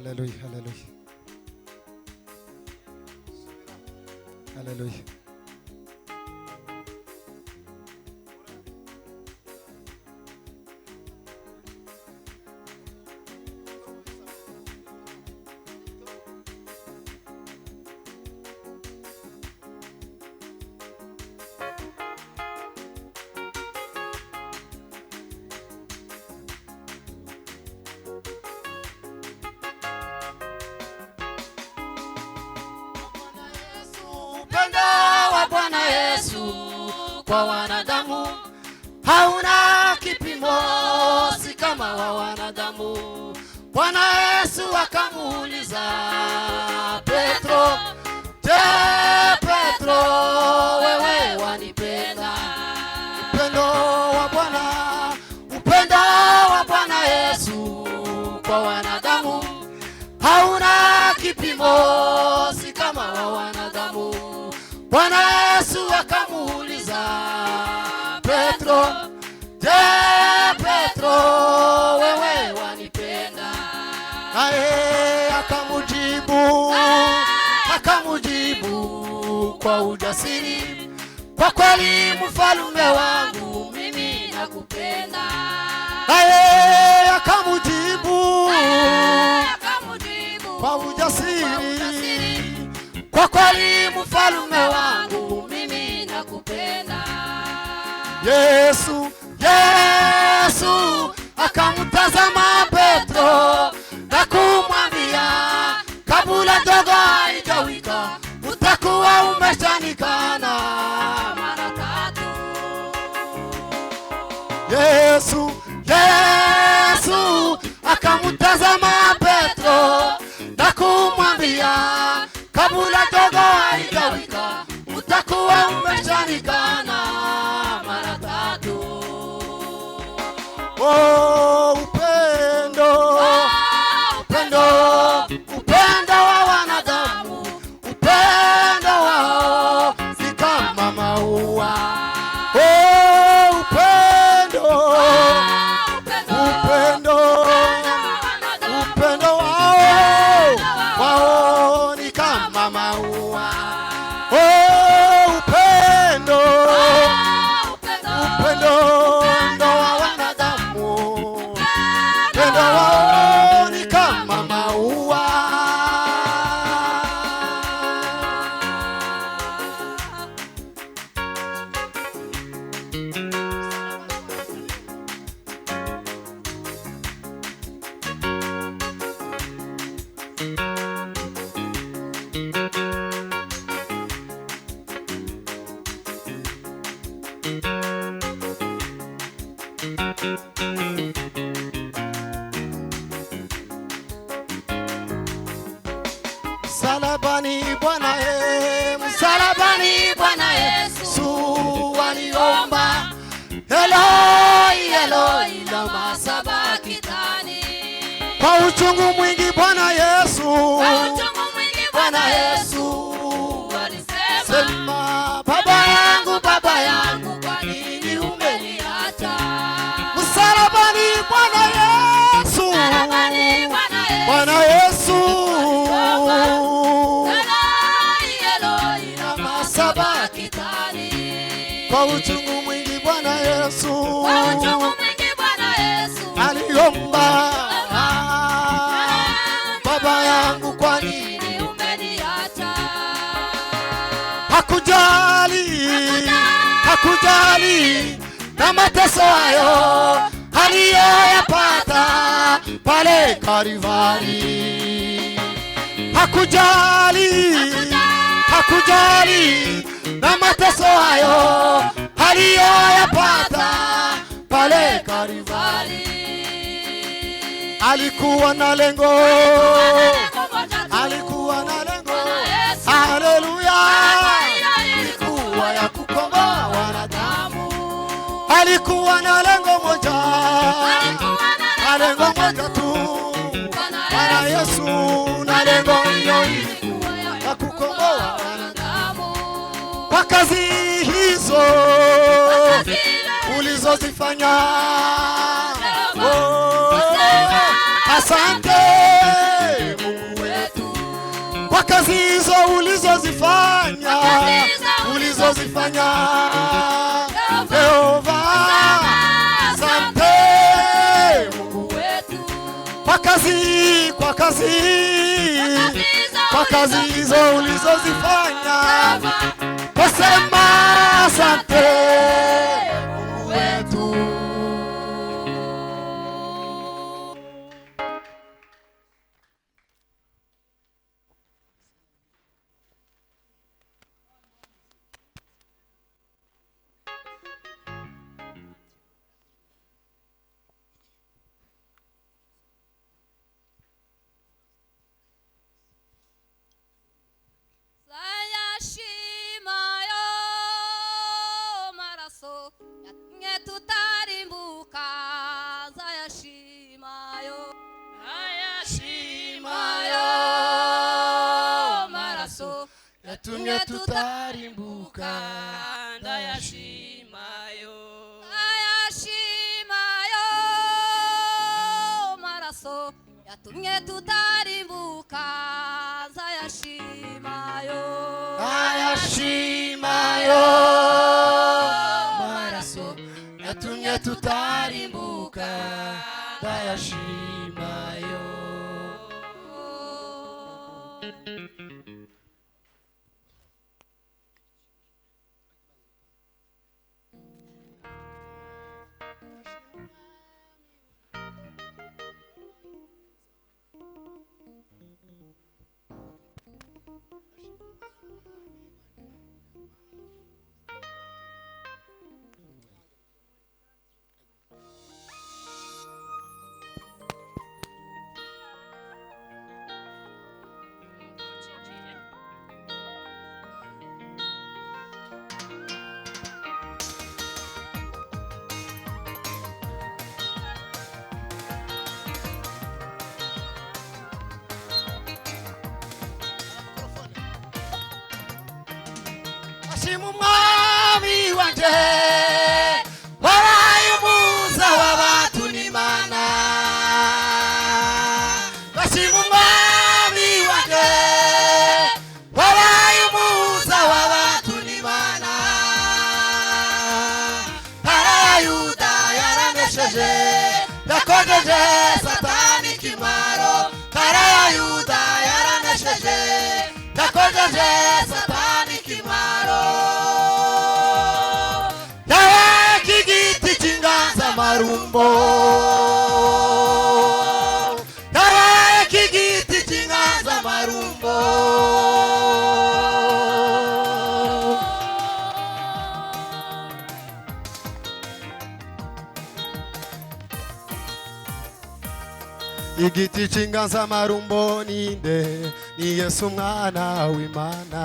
Hallelujah, hallelujah. Hallelujah. Bwana Yesu kwa wanadamu hauna kipimo, si kama wa wanadamu. Bwana Yesu akamuuliza Petro, je, Petro wewe wanipenda? Upendo wa Bwana Yesu kwa wanadamu hauna kipimo, si kama wa wanadamu. Bwana Yesu akamuuliza Petro, je, Petro wewe wanipenda? Naye akamujibu kwa ujasiri, kwa kweli mfalme wangu mimi nakupenda. Naye akamujibu kwa ujasiri, kwa kweli mfalme wangu mimi nakupenda. Yesu akamtazama Petro na kumwambia, kabla ndogo haijawika utakuwa umeshanikana mara tatu. Yesu akamtazama Petro na kumwambia, kabla ndogo haijawika utakuwa umeshanikana mara tatu. Oh, upendo wa wanadamu, upendo wao si kama maua. Oh, upendo wao ni kama maua. Oh, upendo wa wanadamu, upendo wao ni kama maua. Msalabani Bwana Yesu aliomba, Eloi, Eloi lama sabakthani. Kwa uchungu mwingi Bwana Yesu alisema, Baba yangu kwa nini umeniacha? Msalabani Bwana Yesu kwa uchungu mwingi Bwana Yesu aliomba, Baba yangu kwa nini umeniacha? Hakujali na mateso hayo aliyoyapata pale Kalvari. Hakujali na mateso hayo aliyoyapata pale Kalvari. Alikuwa na lengo. Haleluya. Ilikuwa ya kukomboa wanadamu. Alikuwa na lengo moja. Lengo moja tu. Bwana Yesu na lengo hilo ya kukomboa wanadamu. Kwa kazi hizo ulizozifanya, asante kazi hizo ulizozifanya, Yehova, asante Mungu wetu kwa kazi hizo ulizozifanya, twasema asante Mungu wetu. Yatumye tutarimbuka, ndayashimayo, maraso yatumye tutarimbuka, nzayashimayo, maraso yatumye tutarimbuka, ndayashimayo. Ashima umwami wanje wabaye umuza w'abatu n'Imana. Ashima umwami wanje wabaye umuza w'abatu n'Imana. Yuda yaranesheje yakojeje Satani kimaro. Yuda yaranesheje yakojeje Satani kimaro. Yabaye kigiti cy'inganzamarumbo, yabaye kigiti cy'inganzamarumbo. Igiti cy'inganzamarumbo ninde? Ni Yesu umwana w'Imana.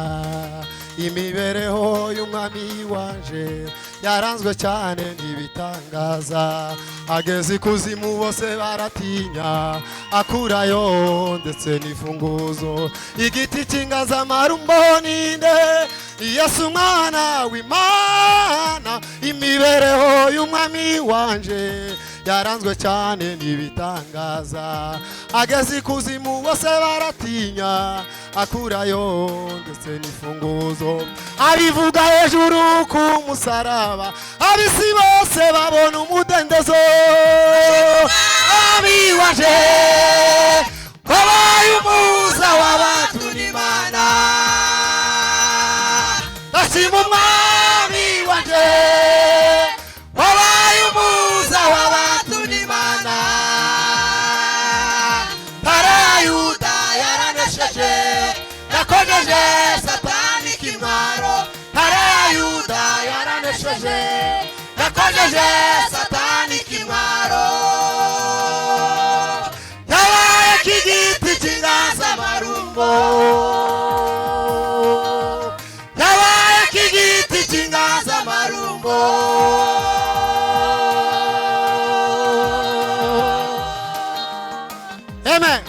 Imibereho y'umwami wanje yaranzwe cyane n'ibitangaza, ageze ikuzimu bose baratinya, akurayo ndetse n'ifunguzo. Igiti cy'inganzamarumbo ninde? Ni Yesu umwana w'Imana. Imibereho y'umwami wanje yaranzwe cyane n'ibitangaza, ageze ikuzimu bose baratinya, akurayo ndetse n'ifunguzo. Abivuga hejuru ku musaraba, abisi bose babona umudendezo. Umwami waje wabaye umuza w'abatu n'Imana. Ashima umwami waje wabaye umuza w'abatu n'Imana. Yuda yaranesheje yakojeje Satani kimaro. Yuda yaranesheje yakojeje Satani kimaro. Yabaye kigiti cy'inganzamarumbo, yabaye kigiti cy'inganzamarumbo. Amen.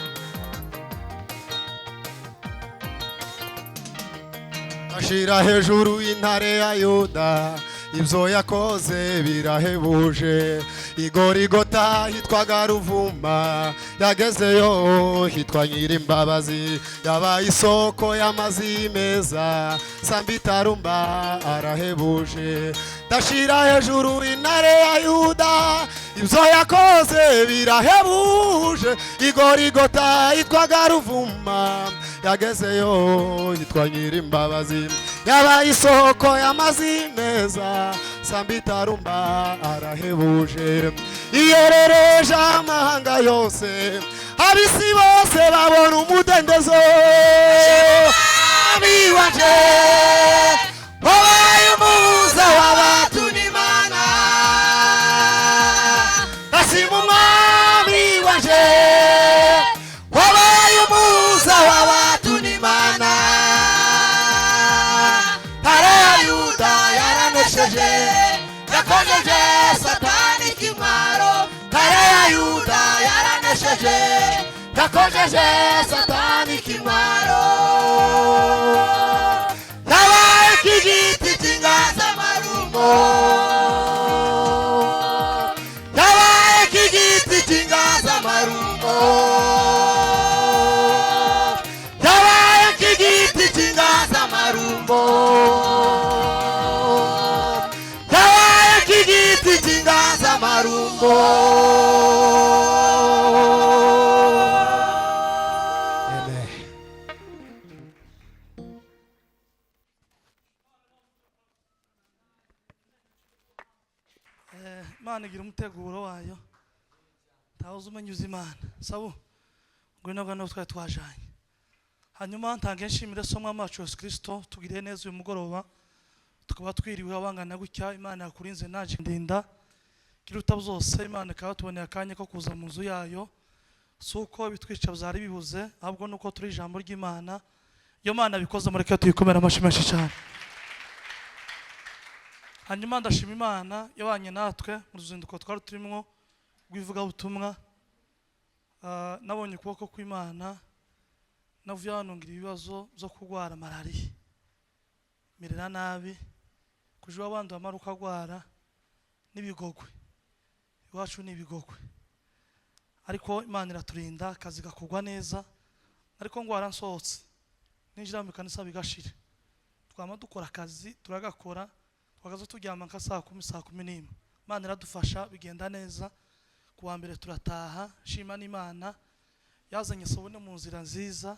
ndashyira hejuru y'intare ya Yuda, ibyo yakoze birahebuje. Igorigota hitwaga Ruvuma, yagezeyo hitwa Nyirimbabazi, yabaye isoko y'amazi meza, Sambitarumba arahebuje. Ndashyira hejuru intare ya Yuda, ibyo yakoze birahebuje. Igorigota hitwaga Ruvuma, yagezeyo hitwa Nyirimbabazi, yabaye isoko y'amazi meza, Sambitarumba arahebuje. Iyerereje amahanga yose, abisi bose babona umudendezo. Mwami wanje wabaye umuhuza w'abantu n'Imana, ndashima Umwami wanje wabaye umuhuza w'abantu n'Imana. Ntare ya Yuda yaranesheje, yakojeje Satani kimwaro. Ntare ya Yuda yaranesheje, yakojeje Satani kimwaro. Yabaye nk'igiti cy'inganzamarumbo, yabaye nk'igiti cy'inganzamarumbo, yabaye nk'igiti cy'inganzamarumbo, yabaye nk'igiti cy'inganzamarumbo. Imana igira umuteguro wayo, ntawuzi umenyuza Imana. Sabu ngwino gano twari twajanye. Hanyuma ntange nshimire so Mwami wacu Yesu Kristo, tugiriye neza uyu mugoroba, tukaba twiriwe abangana gutya. Imana yakurinze naje ndinda kiruta byose. Imana ikaba tuboneye akanya ko kuza mu nzu yayo, suko bitwica byari bibuze, ahubwo nuko turi ijambo ry'Imana. Iyo Mana bikoze mureke tuyikomera amashyi menshi cyane. Hanyuma ndashima Imana yabanye natwe mu ruzinduko twari turimo rw'ivugabutumwa. Nabonye ukuboko kw'Imana, navuye hano ngira ibibazo byo kurwara malariya, mirira nabi, kuje abandi bamara ukagwara n'ibigogwe. Iwacu n'ibigogwe, ariko Imana iraturinda, akazi gakugwa neza. Ariko ngwara nsohotse ninjira mu kanisa bigashira, twama dukora akazi turagakora, twagaza turyama nka saa 10 saa 11. Imana iradufasha bigenda neza. Kuwa mbere turataha, shima n'Imana yazanye sobone mu nzira nziza.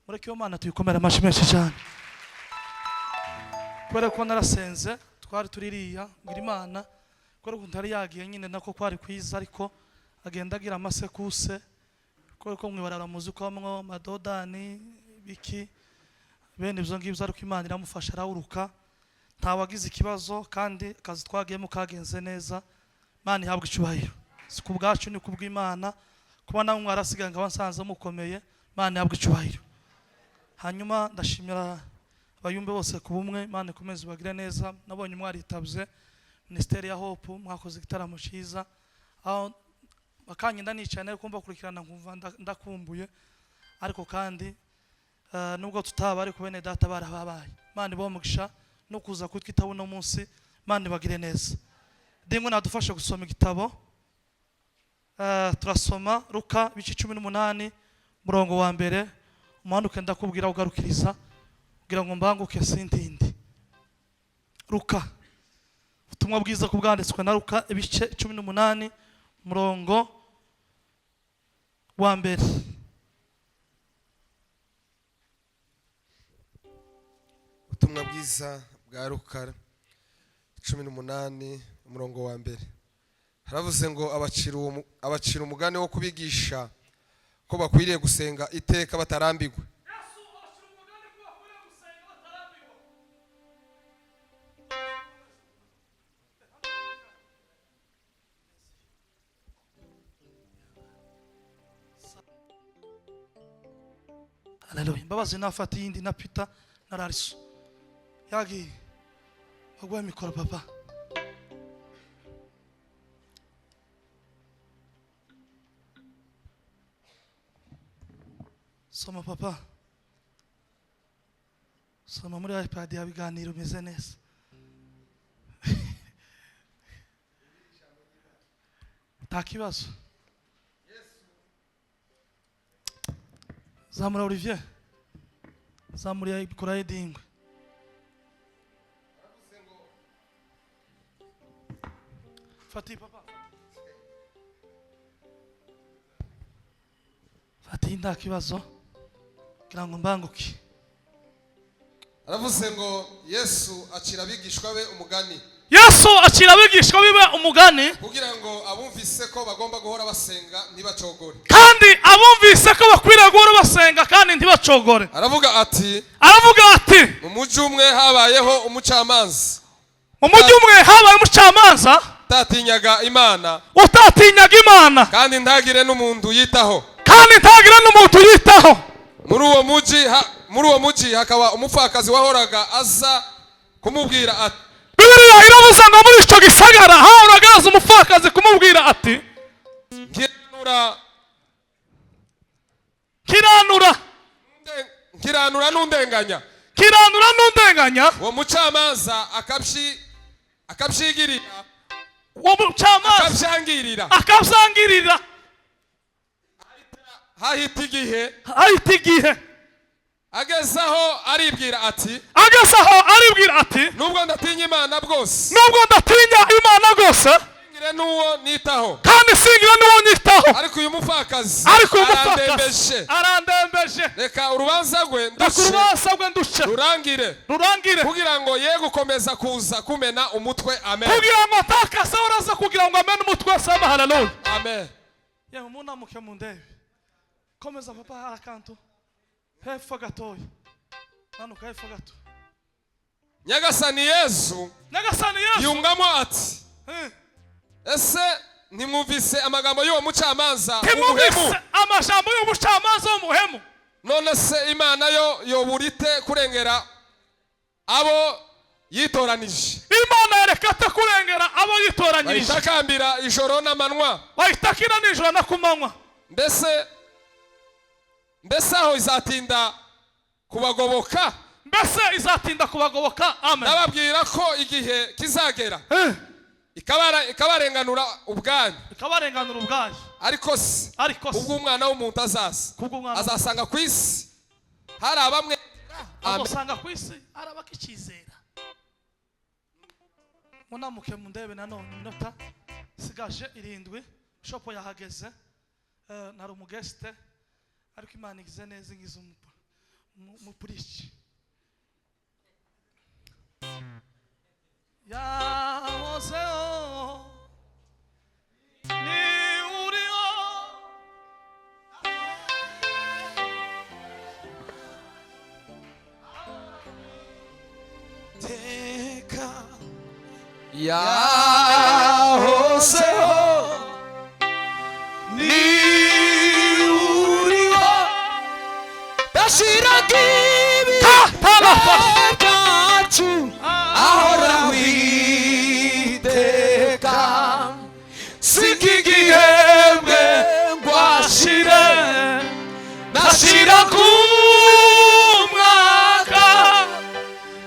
Mureke iyo Mana tuyikomera amashyi menshi cyane. Kubera ko narasenze, twari tuririya ngira Imana, kubera ko ntari yagiye nyine nako kwari kwiza, ariko agenda agira amasekuse. Kubera ko mwibarara muzi ko amwo madodani biki bene ibyo ngibyo, ariko Imana iramufasha arawuruka, ntawagize ikibazo, kandi akazi twagiyemo kagenze neza. Imana ihabwa icyubahiro, si ku bwacu ni ku bw'Imana. Kuba nawe mwarasigaye ngo abansanze mukomeye, Imana ihabwa icyubahiro. Hanyuma ndashimira abayumbe bose ku bumwe, Imana ikomeze bagire neza. Nabonye mwaritabye Ministeri ya Hope, mwakoze igitaramo cyiza, aho bakanyenda nicaye nayo kumva kurikirana nkumva ndakumbuye. Ariko kandi nubwo tutaba ariko bene data barababaye, Imana ibomugisha no kuza kutwitaho no munsi. Imana ibagire neza. Dingo nadufashe gusoma igitabo. Turasoma Luka bice 18 murongo wa mbere. Umuhanuke ndakubwira ugarukiriza kugira ngo mbanguke sintindi. Luka, ubutumwa bwiza kubwanditswe na Luka ibice 18 murongo wa mbere. Ubutumwa bwiza bwa Luka 18 umurongo wa mbere. Haravuze ngo abacira umugani wo kubigisha ko bakwiriye gusenga iteka batarambirwa. Haleluya. Mbabazi nafata yindi na Peter na Lariso. Yagi bagwa mikoro papa. Soma papa. soma muri iPad ya biganiro bimeze neza. Takibazo. Zamura Olivier. Zamura ikora edingwe. Fati papa. Fati nta kibazo. Kugira ngo mbanguke. Aravuze ngo Yesu acira abigishwa be umugani. Yesu acira abigishwa bibe umugani kugira ngo abumvise ko bagomba guhora basenga ntibacogore. Kandi abumvise ko bakwiriye guhora basenga kandi ntibacogore. Aravuga ati mu mujyi umwe habayeho umucamanza. Mu mujyi umwe habaye umucamanza utatinyaga Imana. Kandi ntagire n'umuntu yitaho. Muri uwo mujyi hakaba umupfakazi wahoraga aza kumubwira ati Bibiliya iravuze ngo muri ico gisagara hahoraga aza umupfakazi kumubwira ati kiranura n'undenganya. Uwo mucamanza akabyigirira. Akabyangirira. Hahita igihe agezaho aribwira ati nubwo ndatinya Imana bwose singire n'uwo nitaho. Ariko uyu mupfakazi arandembeje. Reka urubanza rwe nduce rurangire kugira ngo ye gukomeza kuza kumena umutwe. Amen. Amen. Yewe munamuke mu ndebe. Komeza papa harakantu. Hepfo gatoya. Manuka hepfo gato. Nyagasani Yesu yungamo ati ese ntimwumvise amagambo y'uwo mucamanza w'umuhemu? None se Imana yo yoburite kurengera abo yitoranije? Imana yerekate kurengera abo yitoranyije. Bayitakambira ijoro n'amanywa. Bayitakira nijoro na kumanywa. Mbese aho izatinda kubagoboka? Amen. Nababwira ko igihe kizagera ikabarenganura ubwanyu. Ariko se ubwo umwana w'umuntu azasanga ku isi hari abamwe abakicizera. Munamuke mu ndebe nanone minota sigaje 7 shopo yahageze. Nari umugeste ariko Imana igize neza ngize umupurishi. Yahozeho ni uriho teka yahozeho ni uriho dashiraga ibyacu ahora witeka sikigihembwe ngwashire nashira ku mwaka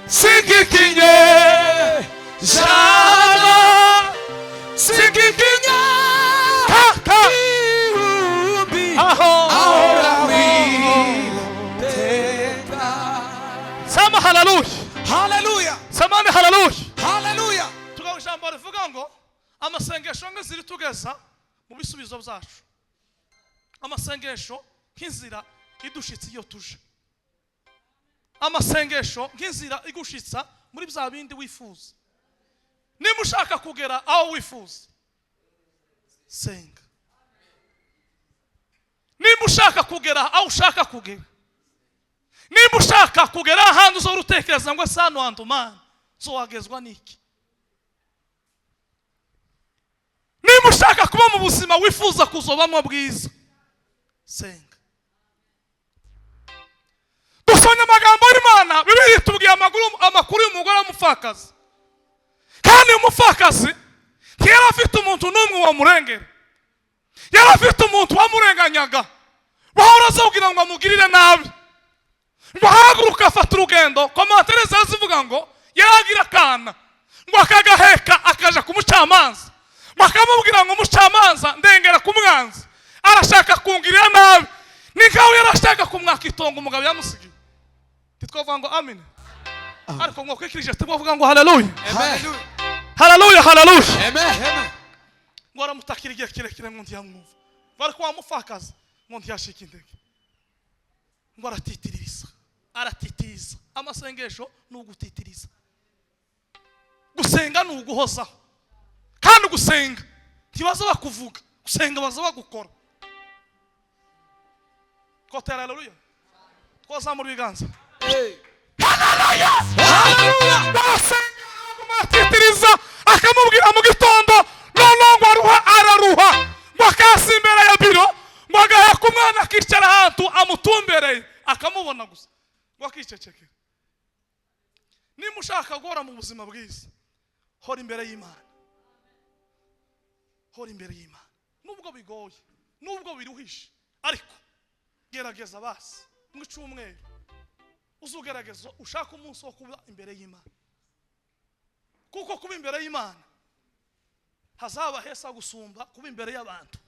sigikinye jana sigikinye ihumbi ahora witeka. Sama haleluya. Haleluya. Samani haleluya. Haleluya. Tugaho ijambo rivuga ngo amasengesho ngiziri tugeza mu bisubizo byacu. Amasengesho nk'inzira idushitse iyo tuje. Amasengesho nk'inzira igushitsa muri bya bindi wifuza. Niba ushaka kugera aho wifuza senga. Niba ushaka kugera aho ushaka kugera. Niba ushaka kugera ahantu uzora utekereza ngo sano hantu man zo wagezwa niki. Niba ushaka kuba mu buzima wifuza kuzobamo bwiza senga. Dusonye amagambo y'Imana Bibiliya tubwiye amakuru y'umugore w'umupfakazi. Kandi umupfakazi yari afite umuntu n'umwe wamurengera. Yari afite umuntu wamurenganyaga bahora azabwira ngo amugirire nabi. ngo ahaguruka afata urugendo. Komantere zivuga ngo yagira akana ngo akagaheka akaja ku mucamanza, ngo akamubwira ngo umucamanza ndengera ku mwanzi arashaka kungirira nabi, ni nkaho yarashaka kumwaka itongo umugabo yamusigiye. Titwavuga ngo amen, ariko ngo kwikirije twavuga ngo haleluya, haleluya, haleluya, Amen. ngo aramutakira igihe kirekire ngo ntiyamwumva, bari kwa mufakaza ngo ntiyashika intege, ngo aratitiriza, aratitiriza. Amasengesho ni ugutitiriza, gusenga ni uguhozaho, kandi gusenga ntibaza bakuvuga, gusenga baza bagukora. Kotera haleluya, twazamura ibiganza. Haleluya, haleluya. Basenga aratitiriza, akamubwira mu gitondo none ngo araruha, ngo akasi imbere ya biro, ngo agaheka umwana akicara ahantu amutumbereye akamubona gusa ngo akicecekera. Niba ushaka guhora mu buzima bwiza, hora imbere y'Imana, hora imbere y'Imana. Nubwo bigoye, nubwo biruhishe, ariko gerageza basi mu cyumweru uzugerageza ushaka umunsi wo kuba imbere y'Imana, kuko kuba imbere y'Imana hazaba hesa gusumba kuba imbere y'abantu.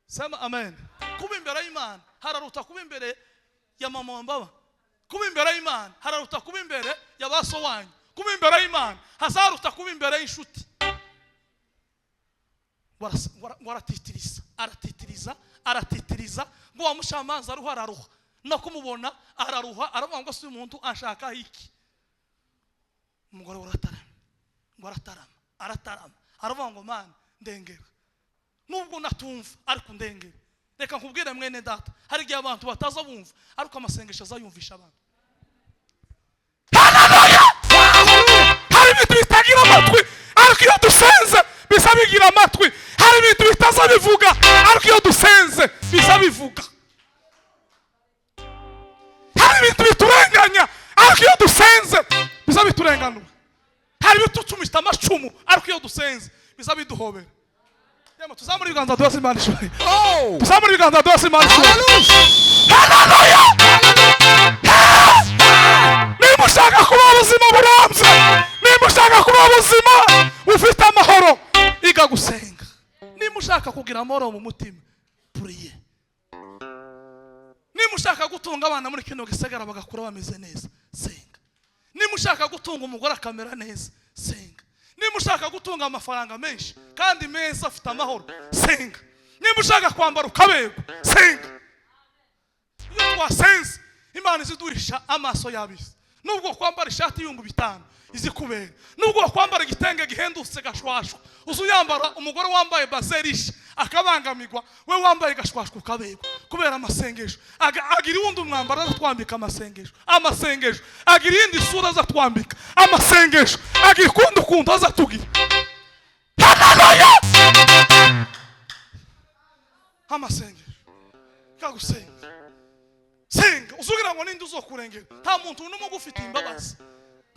Sema amen. Kuba imbere y'Imana hararuta kuba imbere ya mama wambaba. Kuba imbere y'Imana hararuta kuba imbere ya baso wanyu. Kuba imbere y'Imana hazaruta kuba imbere y'ishuti. Waratitiriza, aratitiriza, aratitiriza, ngo wamushamanza aruha araruha, no kumubona araruha, aravuga ngo si umuntu anshaka iki. Umugore uratarama, ngo aratarama, aravuga ngo mana ndengera, nubwo natumva ariko ndengera. Reka nkubwire mwene data, hari igihe abantu bataza bumva ariko amasengesho azayumvisha abantu. Haleluya, hari ibintu bitagira amatwi ariko iyo dusenze bisa bigira amatwi, hari ibintu bitaza bivuga ariko iyo dusenze bisa bivuga, hari ibintu biturenganya ariko iyo dusenze bisa biturenganura, hari ibitucumita amacumu ariko iyo dusenze bisa biduhobera. Yema tuzamura ibiganza duhose Imana ishimwe. Tuzamura ibiganza duhose Imana ishimwe. Haleluya, niba ushaka kuba ubuzima burambye, niba ushaka kuba ubuzima ufite amahoro, iga gusenga. Niba ushaka kugira amahoro mu mutima, puriye. Niba ushaka gutunga abana muri kino gisagara bagakura bameze neza, senga. Niba ushaka gutunga umugore akamera neza, senga. Niba ushaka gutunga amafaranga menshi kandi meza afite amahoro, senga. Niba ushaka kwambara ukaberwa, senga. Iyo twasenze Imana iziduhisha amaso yabise. Nubwo kwambara ishati y'ibihumbi 5 izikubera, nubwo kwambara igitenge gihendutse gashwashwa, uzuyambara umugore wambaye bazerisha akabangamirwa, we wambaye gashwashwa ukaberwa kubera amasengesho. Agira uwundi umwambaro azatwambika amasengesho, amasengesho. Agira iyindi sura azatwambika amasengesho, agira ukundi azatugira. Haleluya, amasengesho kagusenga. Senga uzugira ngo ninde uzokurengera. Nta muntu n'umwe ugufite imbabazi,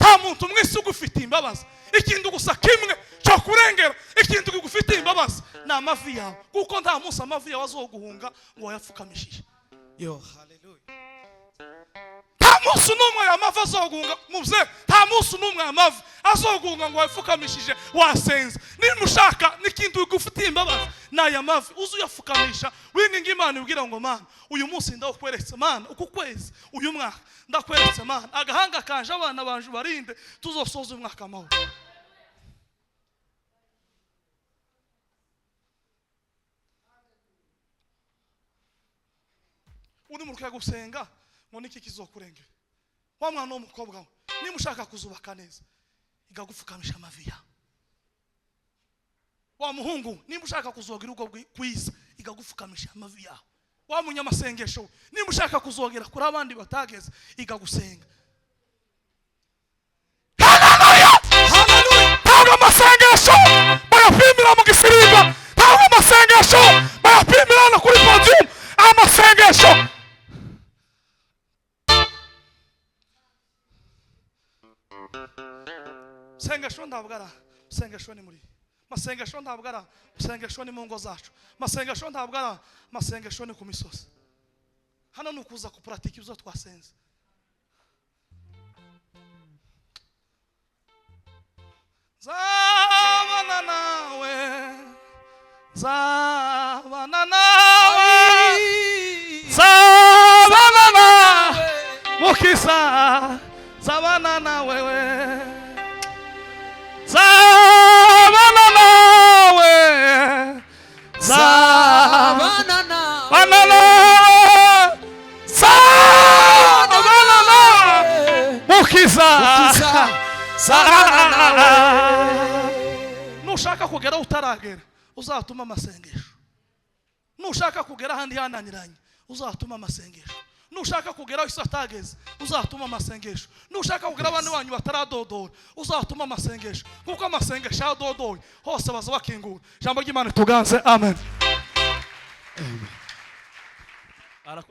nta muntu mwese ugufite imbabazi. Ikintu gusa kimwe cyo kurengera, ikintu kigufite imbabazi ni amavi yawe, kuko nta munsi amavi yawe azoguhunga ngo wayapfukamishije. Yo, haleluya. Nta munsi n'umwe y'amavi azoguhunga muvye, nta munsi n'umwe y'amavi azoguhunga ngo wayapfukamishije wasenze. Niba ushaka n'ikintu kigufite imbabazi naya mavi uzuyapfukamisha, winginga Imana ubwira ngo mana uyu munsi ndakweretse mana, uku kwezi uyu mwaka ndakweretse mana, agahanga kanje abana banje barinde tuzosoza umwaka amahoro. Uri mu rwego gusenga ngo niki kizokurengera. Wa mwana w'umukobwa we, niba ushaka kuzubaka neza igagupfukamisha amavi yawe. Wa muhungu niba ushaka kuzogira ugo kwiza igagupfukamisha amavi yawe. Wa munyamasengesho niba ushaka kuzogera kuri abandi batageze igagusenga. Haleluya, haleluya. Ntabwo amasengesho bayapimira mu gisirimba, ntabwo amasengesho bayapimira no kuri podium. Amasengesho sengesho ndabwara, sengesho ni muri masengesho ndabwara, masengesho ni mu ngo zacu, masengesho ndabwara, masengesho ni ku misozi. hano ni ukuza kupuratika ibyo twasenze. Zabana nawe, zabana nawe, zabana nawe, Mukiza, zabana nawe, zabana nawe, zabana nawe, zabana nawe, Mukiza. Nushaka kugera utaragera uzatuma amasengesho. Nushaka kugera handi yananiranye uzatuma amasengesho. Nushaka kugera Yesu atageze uzatuma amasengesho. Nushaka kugera abantu banyu bataradodora uzatuma amasengesho. Kuko amasengesho yadodoye hose baza bakingura. Jambo ry'Imana tuganze. Amen.